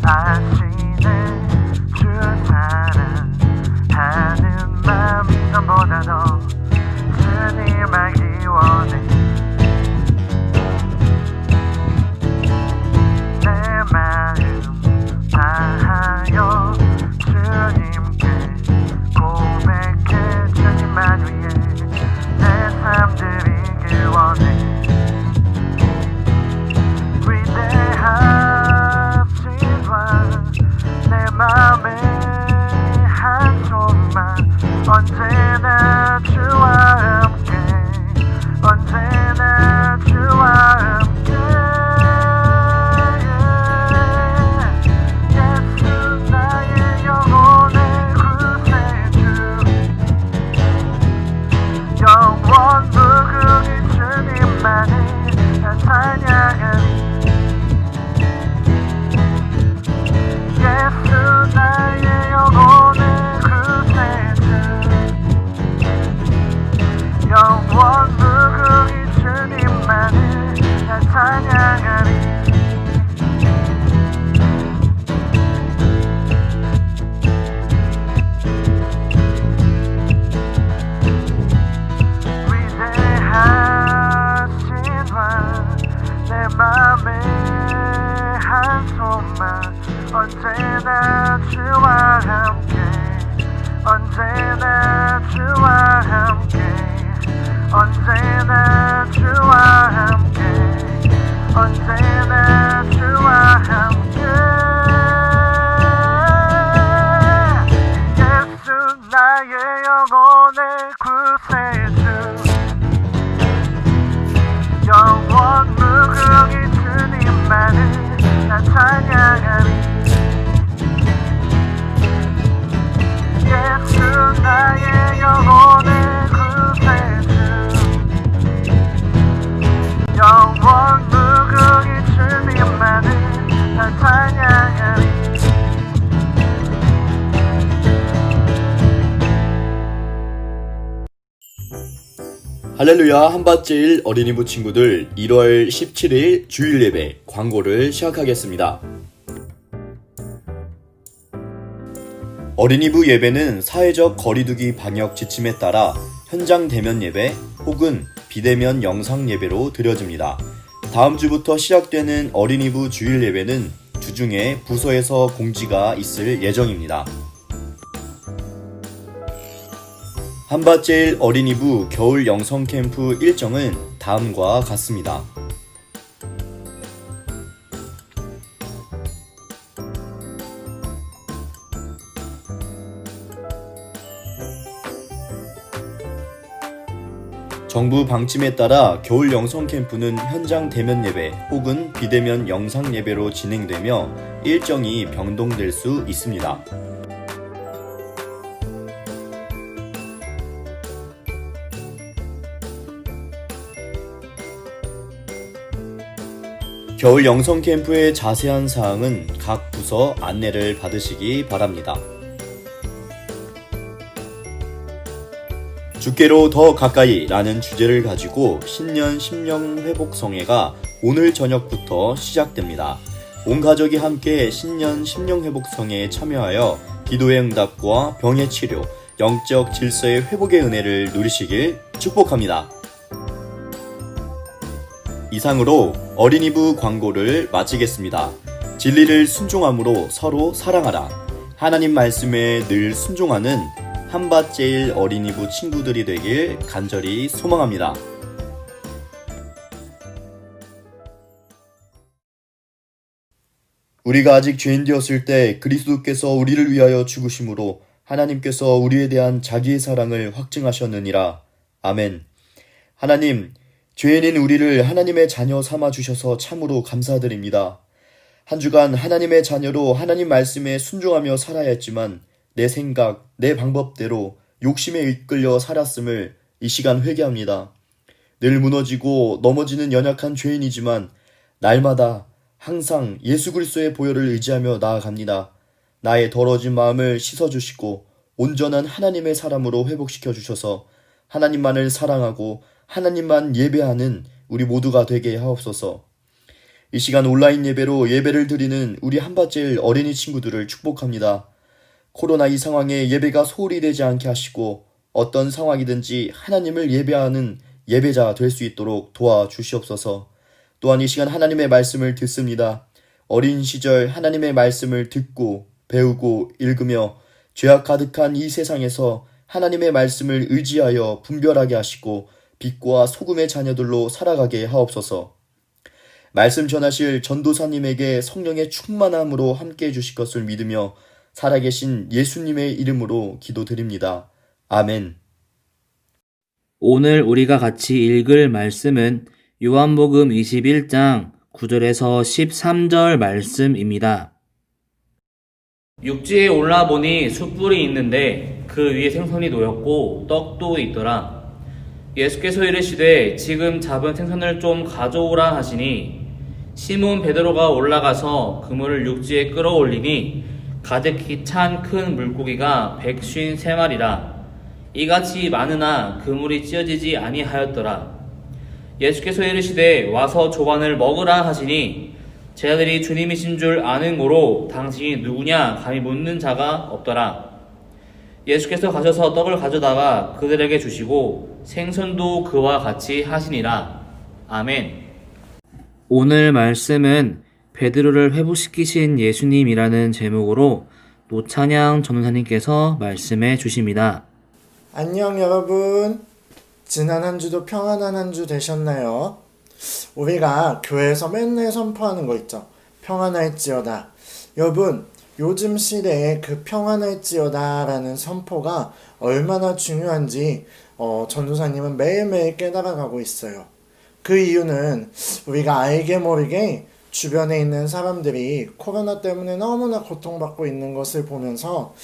다시는 주 사랑하는 맘 전보다도 주님 알기 원해. 내 마음 다하여 주님께 고백해. 주님만 위해 내 삶 드리길 원해. 내 맘에 한손만 언제나 주와 함께, 언제나 주와 함께. 예수 나의 영혼의 구세주, 영원 무궁히 주님만을 난 찬양하리. 예수 나의 영혼의 구세주, 영원 무궁히 주님만을 난 찬양하리. 위대하신 왕, 내 맘에 한손만 언제나 주와 함께, 언제나 주와 함께, 언제나 주와 함께, 언제나 주와 함께. 예수 나의 영혼의 구세주, 영원 무궁히 주님만을 난 찬양하리. 예수 나의 영혼의 구세주, 영원 무궁히 주님만을 난 찬양하리. 할렐루야. 한밭제일 어린이부 친구들, 1월 17일 주일 예배 광고를 시작하겠습니다. 어린이부 예배는 사회적 거리두기 방역 지침에 따라 현장 대면 예배 혹은 비대면 영상 예배로 드려집니다. 다음 주부터 시작되는 어린이부 주일 예배는 주중에 부서에서 공지가 있을 예정입니다. 한밭제일 어린이부 겨울 영성 캠프 일정은 다음과 같습니다. 정부 방침에 따라 겨울 영성 캠프는 현장 대면 예배 혹은 비대면 영상 예배로 진행되며 일정이 변동될 수 있습니다. 겨울 영성 캠프의 자세한 사항은 각 부서 안내를 받으시기 바랍니다. 주께로 더 가까이 라는 주제를 가지고 신년 심령 회복성회가 오늘 저녁부터 시작됩니다. 온 가족이 함께 신년 심령 회복성회에 참여하여 기도의 응답과 병의 치료, 영적 질서의 회복의 은혜를 누리시길 축복합니다. 이상으로 어린이부 광고를 마치겠습니다. 진리를 순종함으로 서로 사랑하라. 하나님 말씀에 늘 순종하는 한밭제일 어린이부 친구들이 되길 간절히 소망합니다. 우리가 아직 죄인 되었을 때 그리스도께서 우리를 위하여 죽으심으로 하나님께서 우리에 대한 자기의 사랑을 확증하셨느니라. 아멘. 하나님, 죄인인 우리를 하나님의 자녀 삼아주셔서 참으로 감사드립니다. 한 주간 하나님의 자녀로 하나님 말씀에 순종하며 살아야 했지만 내 생각, 내 방법대로 욕심에 이끌려 살았음을 이 시간 회개합니다. 늘 무너지고 넘어지는 연약한 죄인이지만 날마다 항상 예수 그리스도의 보혈을 의지하며 나아갑니다. 나의 더러워진 마음을 씻어주시고 온전한 하나님의 사람으로 회복시켜 주셔서 하나님만을 사랑하고 하나님만 예배하는 우리 모두가 되게 하옵소서. 이 시간 온라인 예배로 예배를 드리는 우리 한밭제일 어린이 친구들을 축복합니다. 코로나 이 상황에 예배가 소홀히 되지 않게 하시고 어떤 상황이든지 하나님을 예배하는 예배자 될 수 있도록 도와주시옵소서. 또한 이 시간 하나님의 말씀을 듣습니다. 어린 시절 하나님의 말씀을 듣고 배우고 읽으며 죄악 가득한 이 세상에서 하나님의 말씀을 의지하여 분별하게 하시고 빛과 소금의 자녀들로 살아가게 하옵소서. 말씀 전하실 전도사님에게 성령의 충만함으로 함께해 주실 것을 믿으며 살아계신 예수님의 이름으로 기도드립니다. 아멘. 오늘 우리가 같이 읽을 말씀은 요한복음 21장 9절에서 13절 말씀입니다. 육지에 올라보니 숯불이 있는데 그 위에 생선이 놓였고 떡도 있더라. 예수께서 이르시되 지금 잡은 생선을 좀 가져오라 하시니 시몬 베드로가 올라가서 그물을 육지에 끌어올리니 가득히 찬 큰 물고기가 153마리라. 이같이 많으나 그물이 찢어지지 아니하였더라. 예수께서 이르시되 와서 조반을 먹으라 하시니 제자들이 주님이신 줄 아는 고로 당신이 누구냐 감히 묻는 자가 없더라. 예수께서 가셔서 떡을 가져다가 그들에게 주시고 생선도 그와 같이 하시니라. 아멘. 오늘 말씀은 베드로를 회복시키신 예수님이라는 제목으로 노찬양 전도사님께서 말씀해 주십니다. 안녕 여러분. 지난 한 주도 평안한 한 주 되셨나요? 우리가 교회에서 맨날 선포하는 거 있죠. 평안할지어다. 여러분, 요즘 시대에 그 평안할지어다 라는 선포가 얼마나 중요한지 전도사님은 매일매일 깨달아가고 있어요. 그 이유는 우리가 알게 모르게 주변에 있는 사람들이 코로나 때문에 너무나 고통받고 있는 것을 보면서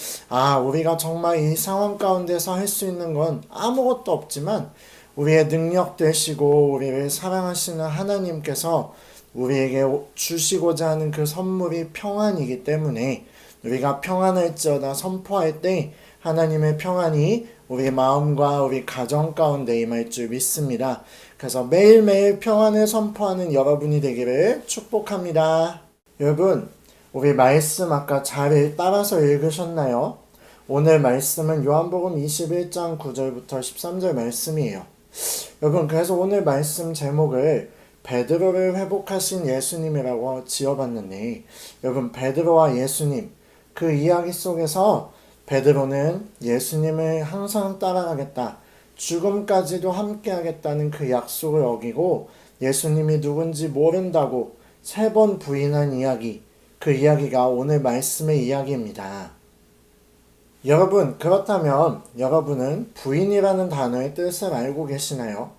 우리가 정말 이 상황 가운데서 할 수 있는 건 아무것도 없지만 우리의 능력 되시고 우리를 사랑하시는 하나님께서 우리에게 주시고자 하는 그 선물이 평안이기 때문에 우리가 평안할지어다 선포할 때 하나님의 평안이 우리 마음과 우리 가정 가운데 임할 줄 믿습니다. 그래서 매일매일 평안을 선포하는 여러분이 되기를 축복합니다. 여러분, 우리 말씀 아까 잘 따라서 읽으셨나요? 오늘 말씀은 요한복음 21장 9절부터 13절 말씀이에요. 여러분, 그래서 오늘 말씀 제목을 베드로를 회복하신 예수님이라고 지어봤는데, 여러분, 베드로와 예수님, 그 이야기 속에서 베드로는 예수님을 항상 따라가겠다, 죽음까지도 함께하겠다는 그 약속을 어기고 예수님이 누군지 모른다고 3번 부인한 이야기, 그 이야기가 오늘 말씀의 이야기입니다. 여러분, 그렇다면 여러분은 부인이라는 단어의 뜻을 알고 계시나요?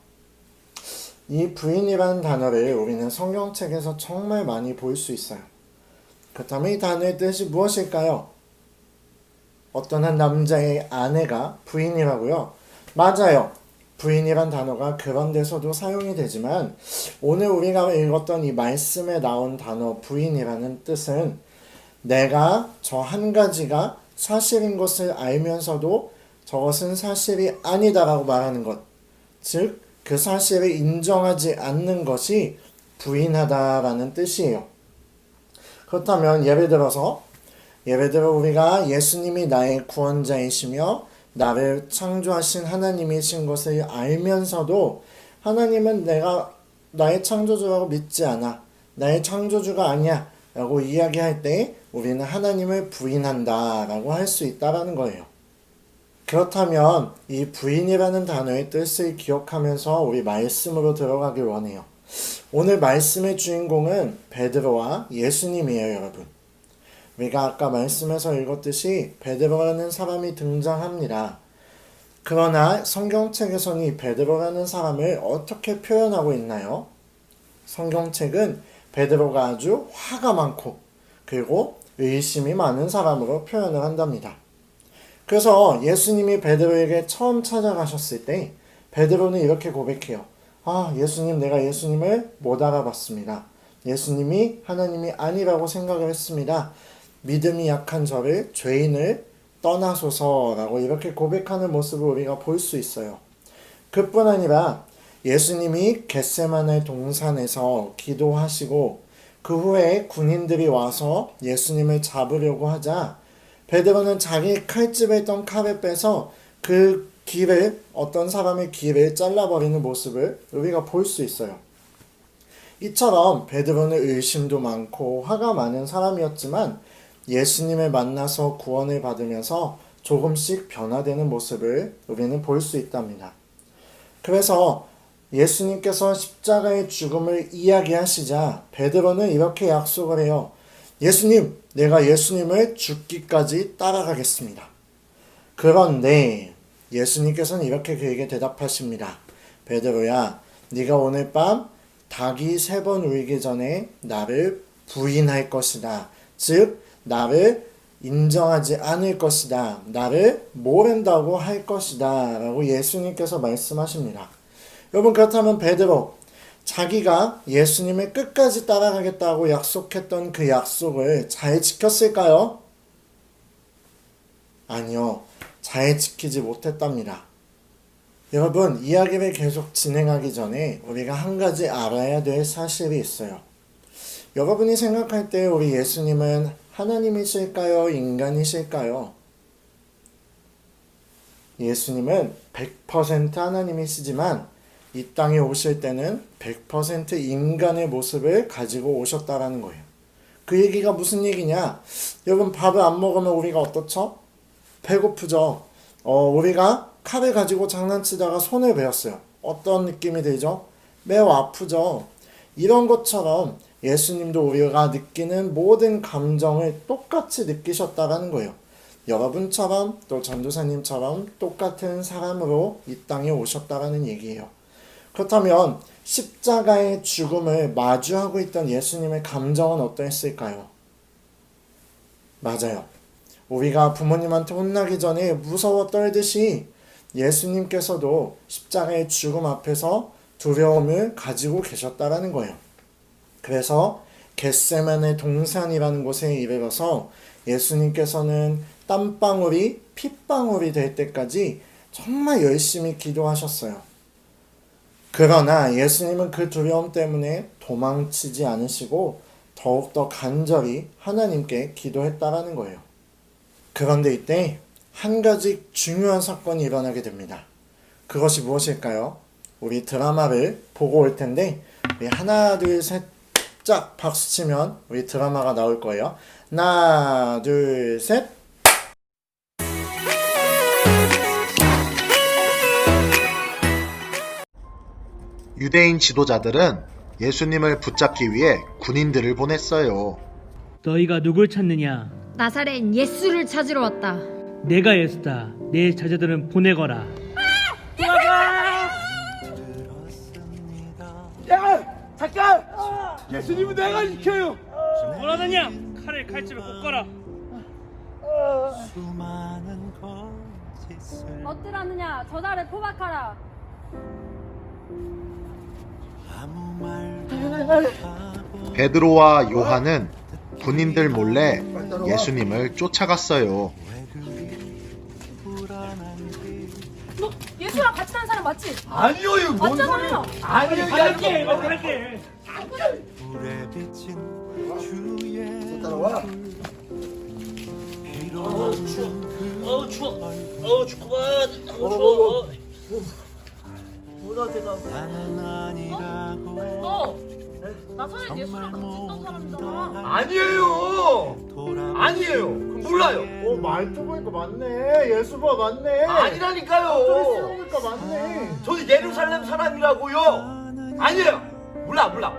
이 부인이라는 단어를 우리는 성경책에서 정말 많이 볼 수 있어요. 그렇다면 이 단어의 뜻이 무엇일까요? 어떤 한 남자의 아내가 부인이라고요? 맞아요. 부인이란 단어가 그런 데서도 사용이 되지만 오늘 우리가 읽었던 이 말씀에 나온 단어 부인이라는 뜻은 내가 저 한 가지가 사실인 것을 알면서도 저것은 사실이 아니다라고 말하는 것. 즉, 그 사실을 인정하지 않는 것이 부인하다라는 뜻이에요. 그렇다면 예를 들어 우리가 예수님이 나의 구원자이시며 나를 창조하신 하나님이신 것을 알면서도 하나님은 내가 나의 창조주라고 믿지 않아. 나의 창조주가 아니야. 라고 이야기할 때 우리는 하나님을 부인한다 라고 할 수 있다라는 거예요. 그렇다면 이 부인이라는 단어의 뜻을 기억하면서 우리 말씀으로 들어가길 원해요. 오늘 말씀의 주인공은 베드로와 예수님이에요, 여러분. 우리가 아까 말씀에서 읽었듯이 베드로라는 사람이 등장합니다. 그러나 성경책에서는 이 베드로라는 사람을 어떻게 표현하고 있나요? 성경책은 베드로가 아주 화가 많고 그리고 의심이 많은 사람으로 표현을 한답니다. 그래서 예수님이 베드로에게 처음 찾아가셨을 때 베드로는 이렇게 고백해요. 예수님, 내가 예수님을 못 알아봤습니다. 예수님이 하나님이 아니라고 생각을 했습니다. 믿음이 약한 저를, 죄인을 떠나소서라고 이렇게 고백하는 모습을 우리가 볼 수 있어요. 그뿐 아니라 예수님이 겟세마네 동산에서 기도하시고 그 후에 군인들이 와서 예수님을 잡으려고 하자 베드로는 자기 칼집에 있던 칼을 빼서 그 귀를, 어떤 사람의 귀를 잘라버리는 모습을 우리가 볼 수 있어요. 이처럼 베드로는 의심도 많고 화가 많은 사람이었지만 예수님을 만나서 구원을 받으면서 조금씩 변화되는 모습을 우리는 볼 수 있답니다. 그래서 예수님께서 십자가의 죽음을 이야기하시자 베드로는 이렇게 약속을 해요. 예수님, 내가 예수님을 죽기까지 따라가겠습니다. 그런데 예수님께서는 이렇게 그에게 대답하십니다. 베드로야, 네가 오늘 밤 닭이 3번 울기 전에 나를 부인할 것이다. 즉 나를 인정하지 않을 것이다. 나를 모른다고 할 것이다. 라고 예수님께서 말씀하십니다. 여러분, 그렇다면 베드로, 자기가 예수님을 끝까지 따라가겠다고 약속했던 그 약속을 잘 지켰을까요? 아니요. 잘 지키지 못했답니다. 여러분, 이야기를 계속 진행하기 전에 우리가 한 가지 알아야 될 사실이 있어요. 여러분이 생각할 때 우리 예수님은 하나님이실까요? 인간이실까요? 예수님은 100% 하나님이시지만 이 땅에 오실 때는 100% 인간의 모습을 가지고 오셨다라는 거예요. 그 얘기가 무슨 얘기냐? 여러분, 밥을 안 먹으면 우리가 어떻죠? 배고프죠? 우리가 칼을 가지고 장난치다가 손을 베었어요. 어떤 느낌이 들죠? 매우 아프죠? 이런 것처럼 예수님도 우리가 느끼는 모든 감정을 똑같이 느끼셨다라는 거예요. 여러분처럼 또 전도사님처럼 똑같은 사람으로 이 땅에 오셨다라는 얘기예요. 그렇다면 십자가의 죽음을 마주하고 있던 예수님의 감정은 어떠했을까요? 맞아요. 우리가 부모님한테 혼나기 전에 무서워 떨듯이 예수님께서도 십자가의 죽음 앞에서 두려움을 가지고 계셨다라는 거예요. 그래서 겟세마네 동산이라는 곳에 이르러서 예수님께서는 땀방울이 핏방울이 될 때까지 정말 열심히 기도하셨어요. 그러나 예수님은 그 두려움 때문에 도망치지 않으시고 더욱더 간절히 하나님께 기도했다라는 거예요. 그런데 이때 한 가지 중요한 사건이 일어나게 됩니다. 그것이 무엇일까요? 우리 드라마를 보고 올 텐데 우리 하나 둘 셋 짝 박수 치면 우리 드라마가 나올 거예요. 하나 둘 셋. 유대인 지도자들은 예수님을 붙잡기 위해 군인들을 보냈어요. 너희가 누굴 찾느냐? 나사렛 예수를 찾으러 왔다. 내가 예수다. 내 제자들은 보내거라. 예수님은 내가 지켜요. 뭐라느냐? 칼을 칼집에 꽂거라. 어떠라느냐? 저자를 포박하라. 베드로와 요한은 군인들 몰래 예수님을 쫓아갔어요. 너 예수랑 같이 다는 사람 맞지? 아니요, 이거 뭔 맞잖아요. 소리야? 아니요, 갈게, 갈게. 따라와. 추워. 춥구만. 추워. 나사렛 예수랑 같이 있던 사람이잖아. 아니에요. 아니에요. 몰라요. 말투 보니까 맞네. 예수가 맞네. 아니라니까요. 보니까 맞네. 저는 예루살렘 사람이라고요. 아니에요. 몰라.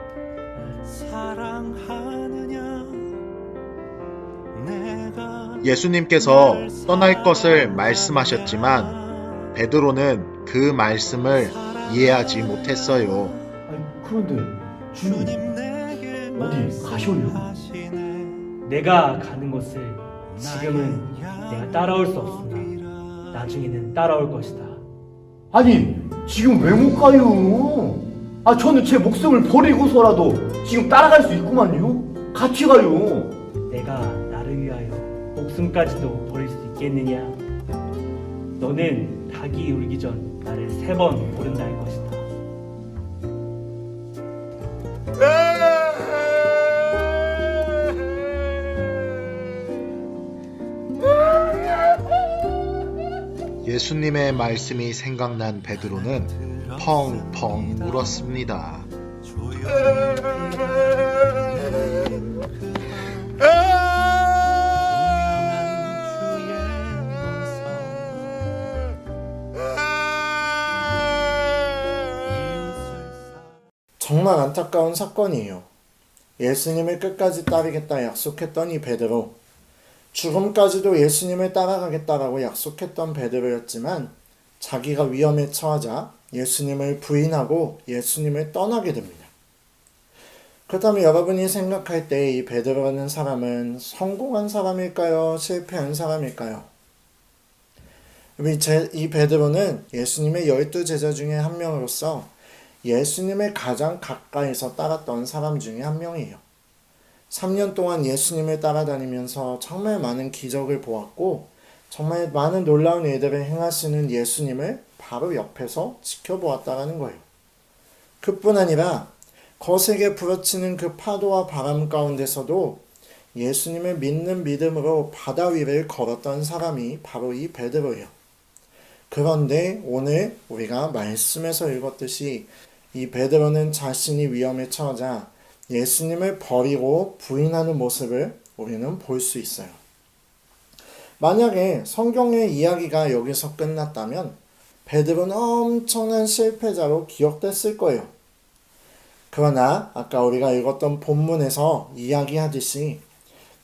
예수님께서 떠날 것을 말씀하셨지만 베드로는 그 말씀을 이해하지 못했어요. 그런데 주님 어디 가셔요? 내가 가는 곳을 지금은 내가 따라올 수 없으나 나중에는 따라올 것이다. 아니 지금 왜 못 가요? 저는 제 목숨을 버리고서라도 지금 따라갈 수 있구만요. 같이 가요. 내가 나를 위하여 목숨까지도 버릴 수 있겠느냐? 너는 닭이 울기 전 나를 3번 모른다 할 것이다. 예수님의 말씀이 생각난 베드로는 펑펑 울었습니다. 정말 안타까운 사건이에요. 예수님을 끝까지 따르겠다 약속했던 이 베드로, 죽음까지도 예수님을 따라가겠다라고 약속했던 베드로였지만 자기가 위험에 처하자 예수님을 부인하고 예수님을 떠나게 됩니다. 그렇다면 여러분이 생각할 때 이 베드로라는 사람은 성공한 사람일까요? 실패한 사람일까요? 이 베드로는 예수님의 12제자 중에 한 명으로서 예수님을 가장 가까이서 따랐던 사람 중에 한 명이에요. 3년 동안 예수님을 따라다니면서 정말 많은 기적을 보았고 정말 많은 놀라운 일들을 행하시는 예수님을 바로 옆에서 지켜보았다는 거예요. 그뿐 아니라 거세게 부러치는 그 파도와 바람 가운데서도 예수님을 믿는 믿음으로 바다 위를 걸었던 사람이 바로 이 베드로예요. 그런데 오늘 우리가 말씀에서 읽었듯이 이 베드로는 자신이 위험에 처하자 예수님을 버리고 부인하는 모습을 우리는 볼 수 있어요. 만약에 성경의 이야기가 여기서 끝났다면 베드로는 엄청난 실패자로 기억됐을 거예요. 그러나 아까 우리가 읽었던 본문에서 이야기하듯이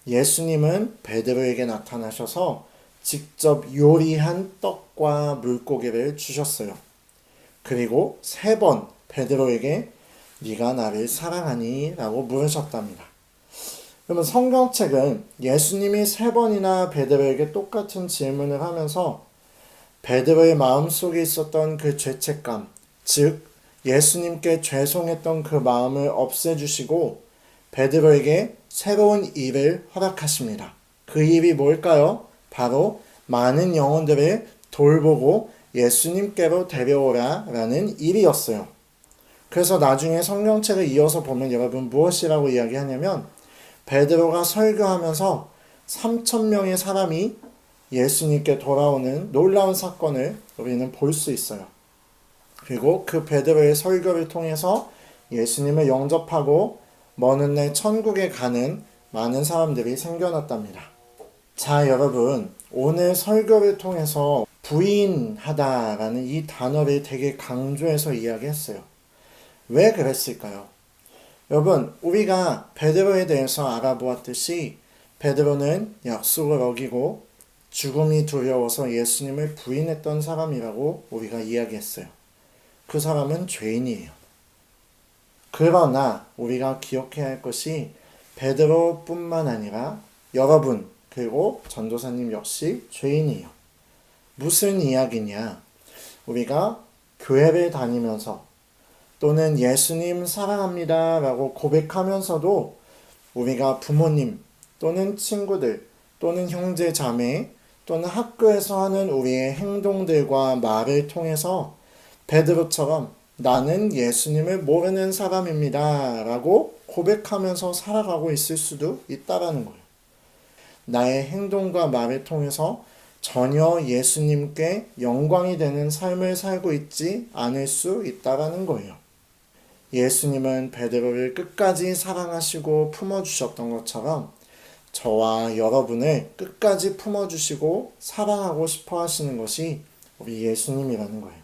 예수님은 베드로에게 나타나셔서 직접 요리한 떡과 물고기를 주셨어요. 그리고 3번 베드로에게 네가 나를 사랑하니? 라고 물으셨답니다. 그러면 성경책은 예수님이 3번이나 베드로에게 똑같은 질문을 하면서 베드로의 마음속에 있었던 그 죄책감, 즉 예수님께 죄송했던 그 마음을 없애주시고 베드로에게 새로운 일을 허락하십니다. 그 일이 뭘까요? 바로 많은 영혼들을 돌보고 예수님께로 데려오라 라는 일이었어요. 그래서 나중에 성경책을 이어서 보면 여러분 무엇이라고 이야기하냐면 베드로가 설교하면서 3,000명의 사람이 예수님께 돌아오는 놀라운 사건을 우리는 볼 수 있어요. 그리고 그 베드로의 설교를 통해서 예수님을 영접하고 먼 훗날 천국에 가는 많은 사람들이 생겨났답니다. 자, 여러분, 오늘 설교를 통해서 부인하다라는 이 단어를 되게 강조해서 이야기했어요. 왜 그랬을까요? 여러분, 우리가 베드로에 대해서 알아보았듯이 베드로는 약속을 어기고 죽음이 두려워서 예수님을 부인했던 사람이라고 우리가 이야기했어요. 그 사람은 죄인이에요. 그러나 우리가 기억해야 할 것이 베드로뿐만 아니라 여러분 그리고 전도사님 역시 죄인이에요. 무슨 이야기냐? 우리가 교회를 다니면서 또는 예수님 사랑합니다 라고 고백하면서도 우리가 부모님 또는 친구들 또는 형제 자매 또는 학교에서 하는 우리의 행동들과 말을 통해서 베드로처럼 나는 예수님을 모르는 사람입니다 라고 고백하면서 살아가고 있을 수도 있다라는 거예요. 나의 행동과 말을 통해서 전혀 예수님께 영광이 되는 삶을 살고 있지 않을 수 있다라는 거예요. 예수님은 베드로를 끝까지 사랑하시고 품어주셨던 것처럼 저와 여러분을 끝까지 품어주시고 사랑하고 싶어 하시는 것이 우리 예수님이라는 거예요.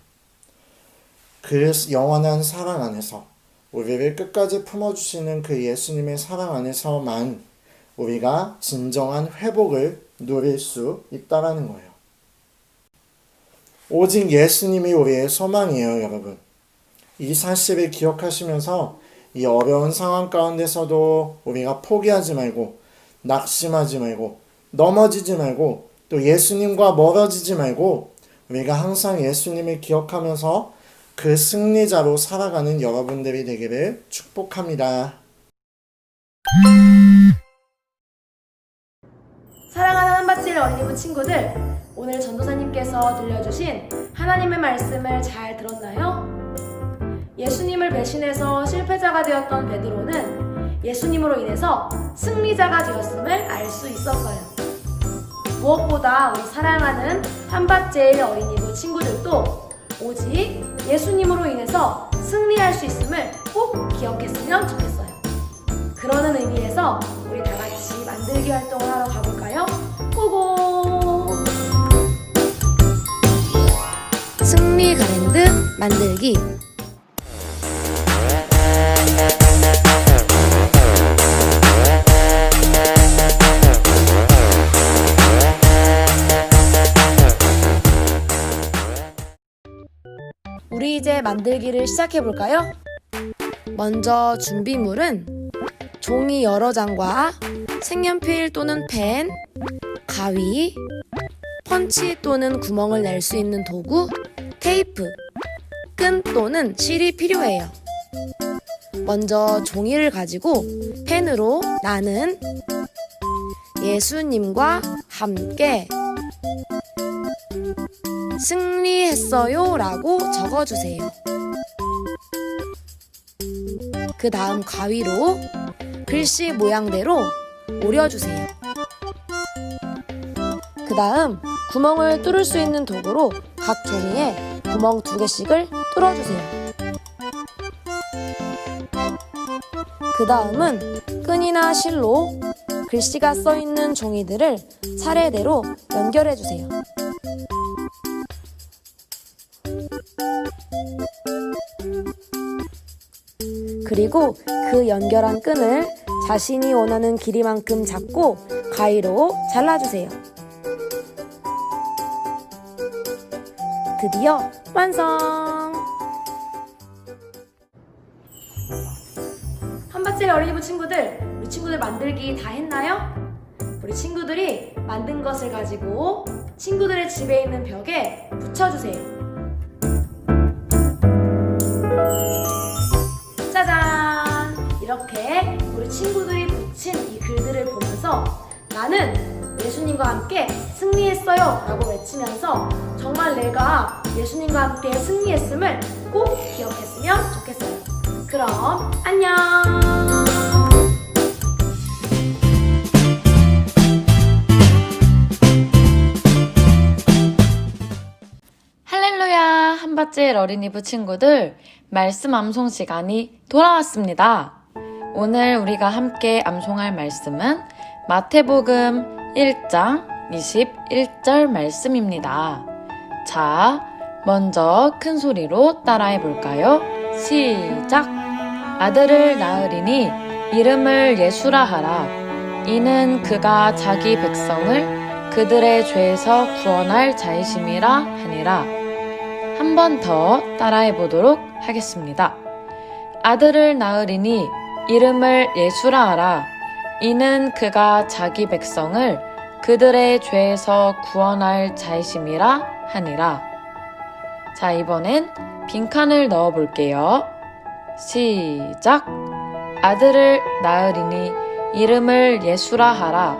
그 영원한 사랑 안에서 우리를 끝까지 품어주시는 그 예수님의 사랑 안에서만 우리가 진정한 회복을 누릴 수 있다라는 거예요. 오직 예수님이 우리의 소망이에요, 여러분. 이 사실을 기억하시면서 이 어려운 상황 가운데서도 우리가 포기하지 말고 낙심하지 말고 넘어지지 말고 또 예수님과 멀어지지 말고 우리가 항상 예수님을 기억하면서 그 승리자로 살아가는 여러분들이 되기를 축복합니다. 사랑하는 한밭질 어린이부 친구들, 오늘 전도사님께서 들려주신 하나님의 말씀을 잘 들었나요? 예수님을 배신해서 실패자가 되었던 베드로는 예수님으로 인해서 승리자가 되었음을 알 수 있었어요. 무엇보다 우리 사랑하는 한밭제일 어린이부 친구들도 오직 예수님으로 인해서 승리할 수 있음을 꼭 기억했으면 좋겠어요. 그러는 의미에서 우리 다 같이 만들기 활동을 하러 가볼까요? 고고! 승리 가랜드 만들기. 우리 이제 만들기를 시작해볼까요? 먼저 준비물은 종이 여러 장과 색연필 또는 펜, 가위, 펀치 또는 구멍을 낼 수 있는 도구, 테이프, 끈 또는 실이 필요해요. 먼저 종이를 가지고 펜으로 나는 예수님과 함께 승리했어요 라고 적어주세요. 그 다음 가위로 글씨 모양대로 오려주세요. 그 다음 구멍을 뚫을 수 있는 도구로 각 종이에 구멍 2개씩을 뚫어주세요. 그 다음은 끈이나 실로 글씨가 써있는 종이들을 차례대로 연결해주세요. 그리고 그 연결한 끈을 자신이 원하는 길이만큼 잡고 가위로 잘라주세요. 드디어 완성! 한밭제일 어린이부 친구들, 우리 친구들 만들기 다 했나요? 우리 친구들이 만든 것을 가지고 친구들의 집에 있는 벽에 붙여주세요. 짜잔! 이렇게 우리 친구들이 붙인 이 글들을 보면서 나는 예수님과 함께 승리했어요 라고 외치면서 정말 내가 예수님과 함께 승리했음을 꼭 기억했으면 좋겠어요. 그럼 안녕! 할렐루야, 한밭제일 어린이부 친구들, 말씀 암송 시간이 돌아왔습니다. 오늘 우리가 함께 암송할 말씀은 마태복음 1장 21절 말씀입니다. 자, 먼저 큰 소리로 따라해 볼까요? 시작! 아들을 낳으리니 이름을 예수라 하라. 이는 그가 자기 백성을 그들의 죄에서 구원할 자이심이라 하니라. 한 번 더 따라해 보도록 하겠습니다. 아들을 낳으리니 이름을 예수라 하라. 이는 그가 자기 백성을 그들의 죄에서 구원할 자이심이라 하니라. 자, 이번엔 빈칸을 넣어 볼게요. 시작! 아들을 낳으리니 이름을 예수라 하라.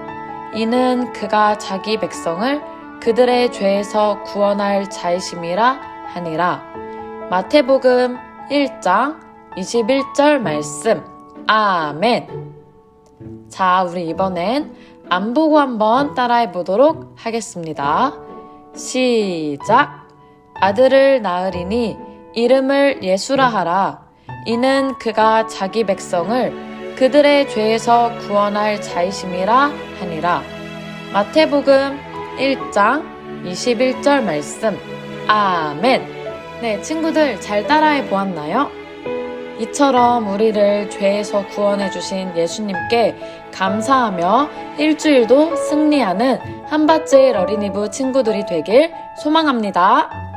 이는 그가 자기 백성을 그들의 죄에서 구원할 자이심이라 하니라. 마태복음 1장 21절 말씀. 아멘. 자, 우리 이번엔 안 보고 한번 따라해 보도록 하겠습니다. 시작! 아들을 낳으리니 이름을 예수라 하라. 이는 그가 자기 백성을 그들의 죄에서 구원할 자이심이라 하니라. 마태복음 1장 21절 말씀. 아멘. 네, 친구들 잘 따라해 보았나요? 이처럼 우리를 죄에서 구원해 주신 예수님께 감사하며 일주일도 승리하는 한밭제일 어린이부 친구들이 되길 소망합니다.